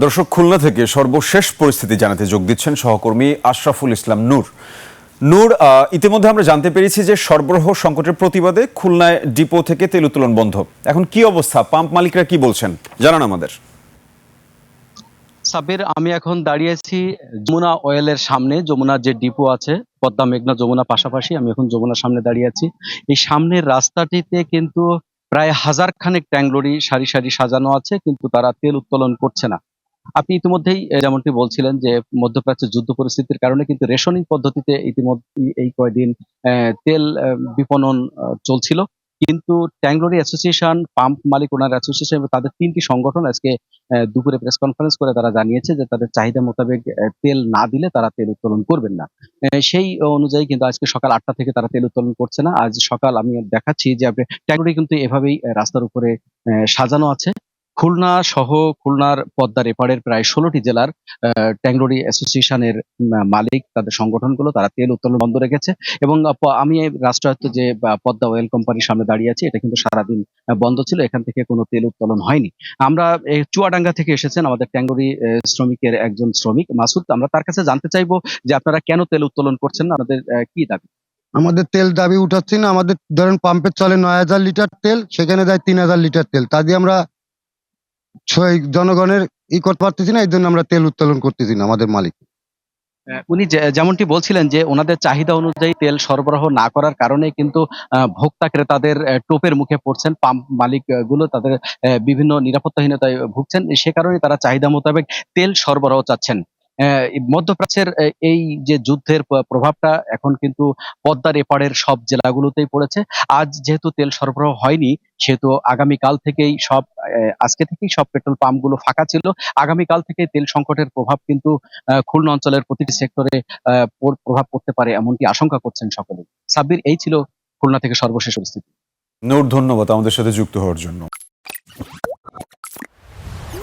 দর্শক, খুলনা থেকে সর্বশেষ পরিস্থিতি জানাতে যোগ দিচ্ছেন সহকর্মী আশরাফুল ইসলাম নূর। ইতিমধ্যে আমরা জানতে পেরেছি যে সরবরাহ সংকটের প্রতিবাদে খুলনায় ডিপো থেকে তেল উত্তোলন বন্ধ। এখন কি অবস্থা, পাম্প মালিকরা কি বলছেন জানান আমাদের। সাব্বির, আমি এখন দাঁড়িয়েছি যমুনা অয়েলের সামনে। যমুনার যে ডিপো আছে, পদ্মা মেঘনা যমুনা পাশাপাশি, আমি এখন যমুনার সামনে দাঁড়িয়ে আছি। এই সামনের রাস্তাটিতে কিন্তু প্রায় হাজার খানেক ট্যাঙ্ক লরি সারি সারি সাজানো আছে, কিন্তু তারা তেল উত্তোলন করছে না। আপনি ইতিমধ্যেই যেমনটি বলছিলেন যে মধ্যপ্রাচ্যের যুদ্ধ পরিস্থিতির কারণে কিন্তু রেশনিং পদ্ধতিতে ইতিমধ্যে এই কয়দিন তেল বিপণন চলছিল। কিন্তু ট্যাঙ্ক অ্যাসোসিয়েশন, পাম্প মালিক ওনার অ্যাসোসিয়েশন এবং তাদের তিনটি সংগঠন আজকে দুপুরে প্রেস কনফারেন্স করে তারা জানিয়েছে যে তাদের চাহিদা মোতাবেক তেল না দিলে তারা তেল উত্তোলন করবেন না। সেই অনুযায়ী কিন্তু আজকে সকাল 8টা থেকে তারা তেল উত্তোলন করছে না। আজ সকাল আমি দেখাচ্ছি যে আপনি ট্যাঙ্ক কিন্তু এভাবেই রাস্তার উপরে সাজানো আছে। খুলনা সহ খুলনার পদ্মার এপারের প্রায় 16টি জেলার ট্যাংলোরি অ্যাসোসিয়েশনের মালিক, তাদের সংগঠনগুলো তারা তেল উত্তোলন বন্ধ রেখেছে। এবং আমি এই রাষ্ট্রায়ত্ত যে পদ্মা অয়েল কোম্পানির সামনে দাঁড়িয়ে আছি, এটা কিন্তু সারাদিন বন্ধ ছিল, এখান থেকে কোনো তেল উত্তোলন হয়নি। আমরা চুয়াডাঙ্গা থেকে এসেছেন আমাদের ট্যাংলোরি শ্রমিকের একজন শ্রমিক মাসুদ, আমরা তার কাছে জানতে চাইবো যে আপনারা কেন তেল উত্তোলন করছেন না, আপনাদের কি দাবি? আমাদের তেল দাবি উঠাচ্ছি না। আমাদের ধরেন পাম্পের চলে 9,000 লিটার তেল, সেখানে দেয় 3,000 লিটার তেল। তা দিয়ে আমরা জনগণের করতে পারতেছি না, এই জন্য আমরা তেল উত্তোলন করতেছি না আমাদের মালিক। উনি যেমনটি বলছিলেন যে ওনাদের চাহিদা অনুযায়ী তেল সরবরাহ না করার কারণে কিন্তু ভোক্তা ক্রেতাদের টোপের মুখে পড়ছেন। পাম্প মালিক গুলো তাদের বিভিন্ন নিরাপত্তাহীনতায় ভুগছেন, সে কারণে তারা চাহিদা মোতাবেক তেল সরবরাহ চাচ্ছেন। মধ্যপ্রাচ্যের এই যে যুদ্ধের প্রভাবটা এখন কিন্তু পদ্মার এপাড়ের সব জেলাগুলোতেই পড়েছে। আজ যেহেতু তেল সরবরাহ হয়নি, সেহেতু আগামীকাল থেকেই আজকে থেকেই সব পেট্রোল পাম্প গুলো ফাঁকা ছিল। আগামীকাল থেকে তেল সংকটের প্রভাব কিন্তু খুলনা অঞ্চলের প্রতিটি সেক্টরে প্রভাব পড়তে পারে, এমনটি আশঙ্কা করছেন সকলে। সাব্বির, এই ছিল খুলনা থেকে সর্বশেষ পরিস্থিতি। নূর, ধন্যবাদ আমাদের সাথে যুক্ত হওয়ার জন্য।